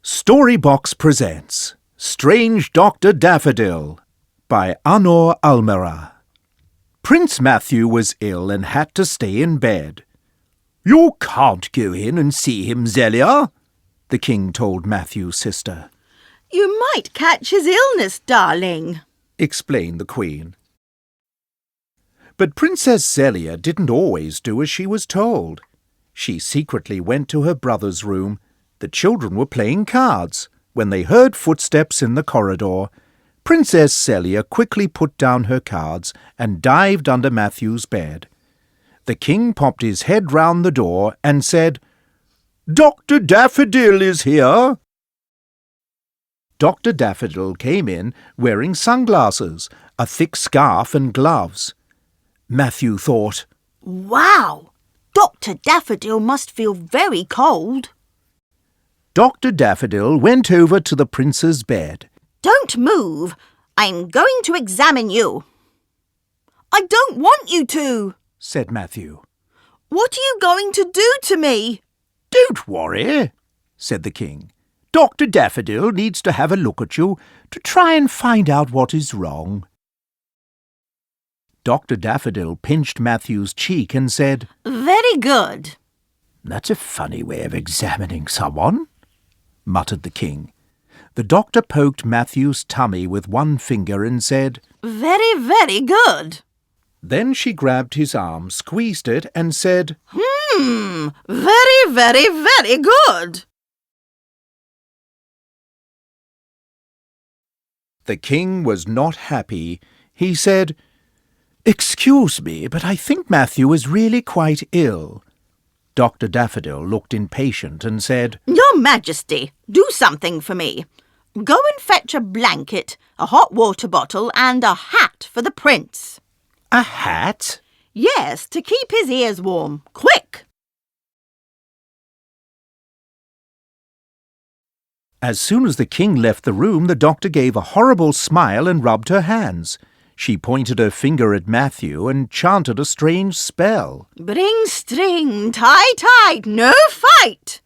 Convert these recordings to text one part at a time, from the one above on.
Storybox presents Strange Dr. Daffodil by Anor Almera. Prince Matthew was ill and had to stay in bed. "You can't go in and see him, Zelia," the king told Matthew's sister. "You might catch his illness, darling," explained the queen. But Princess Zelia didn't always do as she was told. She secretly went to her brother's room. The children were playing cards when they heard footsteps in the corridor. Princess Zelia quickly put down her cards and dived under Matthew's bed. The king popped his head round the door and said, "Dr. Daffodil is here." Dr. Daffodil came in wearing sunglasses, a thick scarf and gloves. Matthew thought, "Wow! Dr. Daffodil must feel very cold." Dr. Daffodil went over to the prince's bed. "Don't move. I'm going to examine you." "I don't want you to," said Matthew. "What are you going to do to me?" "Don't worry," said the king. "Dr. Daffodil needs to have a look at you to try and find out what is wrong." Dr. Daffodil pinched Matthew's cheek and said, "Very good." "That's a funny way of examining someone," muttered the king. The doctor poked Matthew's tummy with one finger and said, "Very, very good." Then she grabbed his arm, squeezed it, and said, Very, very, very good." The king was not happy. He said, "Excuse me, but I think Matthew is really quite ill." Dr. Daffodil looked impatient and said, "Your Majesty, do something for me. Go and fetch a blanket, a hot water bottle, and a hat for the prince." "A hat?" "Yes, to keep his ears warm. Quick!" As soon as the king left the room, the doctor gave a horrible smile and rubbed her hands. She pointed her finger at Matthew and chanted a strange spell. "Bring string, tie tight, no fight."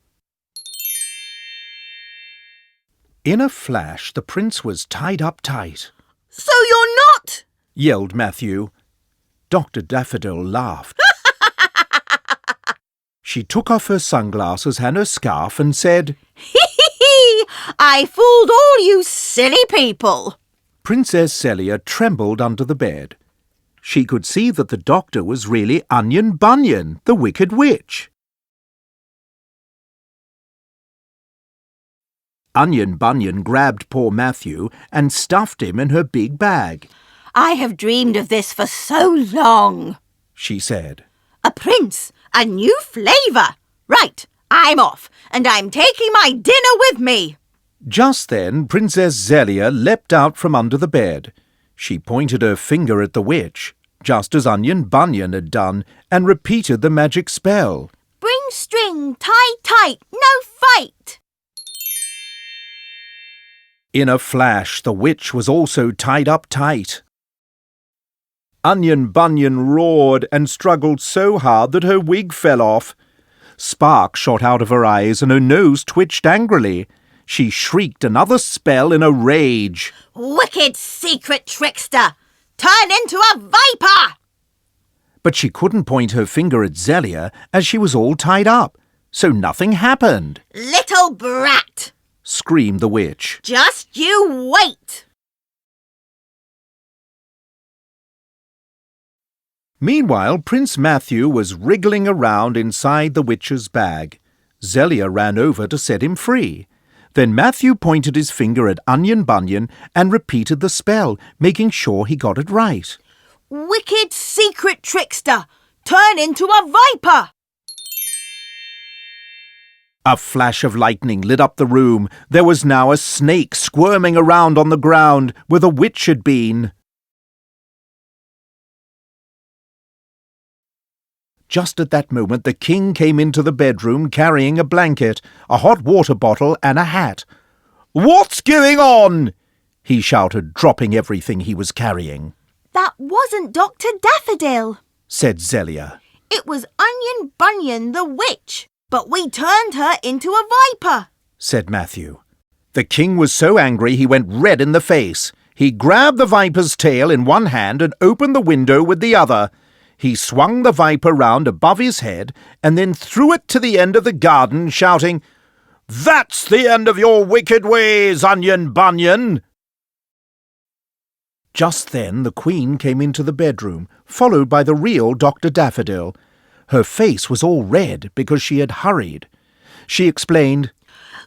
In a flash, the prince was tied up tight. "So you're not?" yelled Matthew. Dr. Daffodil laughed. She took off her sunglasses and her scarf and said, "I fooled all you silly people." Princess Zelia trembled under the bed. She could see that the doctor was really Onion Bunyan, the Wicked Witch. Onion Bunyan grabbed poor Matthew and stuffed him in her big bag. "I have dreamed of this for so long," she said. "A prince, a new flavour. Right, I'm off, and I'm taking my dinner with me." Just then, Princess Zelia leapt out from under the bed. She pointed her finger at the witch, just as Onion Bunyan had done, and repeated the magic spell. "Bring string, tie tight, no fight." In a flash, the witch was also tied up tight. Onion Bunyan roared and struggled so hard that her wig fell off. Sparks shot out of her eyes and her nose twitched angrily. She shrieked another spell in a rage. "Wicked secret trickster! Turn into a viper!" But she couldn't point her finger at Zelia as she was all tied up, so nothing happened. "Little brat!" screamed the witch. "Just you wait!" Meanwhile, Prince Matthew was wriggling around inside the witch's bag. Zelia ran over to set him free. Then Matthew pointed his finger at Onion Bunyan and repeated the spell, making sure he got it right. "Wicked secret trickster! Turn into a viper!" A flash of lightning lit up the room. There was now a snake squirming around on the ground where the witch had been. Just at that moment, the king came into the bedroom carrying a blanket, a hot water bottle, and a hat. "What's going on?" he shouted, dropping everything he was carrying. "That wasn't Dr. Daffodil," said Zelia. "It was Onion Bunyan the witch, but we turned her into a viper." said Matthew. The king was so angry he went red in the face. He grabbed the viper's tail in one hand and opened the window with the other. He swung the viper round above his head and then threw it to the end of the garden, shouting, "That's the end of your wicked ways, Onion Bunyan!" Just then the Queen came into the bedroom, followed by the real Dr. Daffodil. Her face was all red because she had hurried. She explained,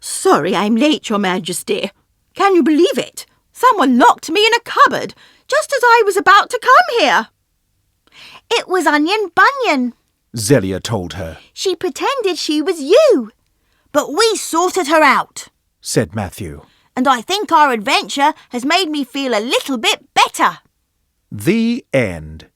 Sorry I'm late, Your Majesty. Can you believe it? Someone locked me in a cupboard just as I was about to come here. It was Onion Bunyan, Zelia told her. She pretended she was you. But we sorted her out, Said Matthew. And I think our adventure has made me feel a little bit better. The end.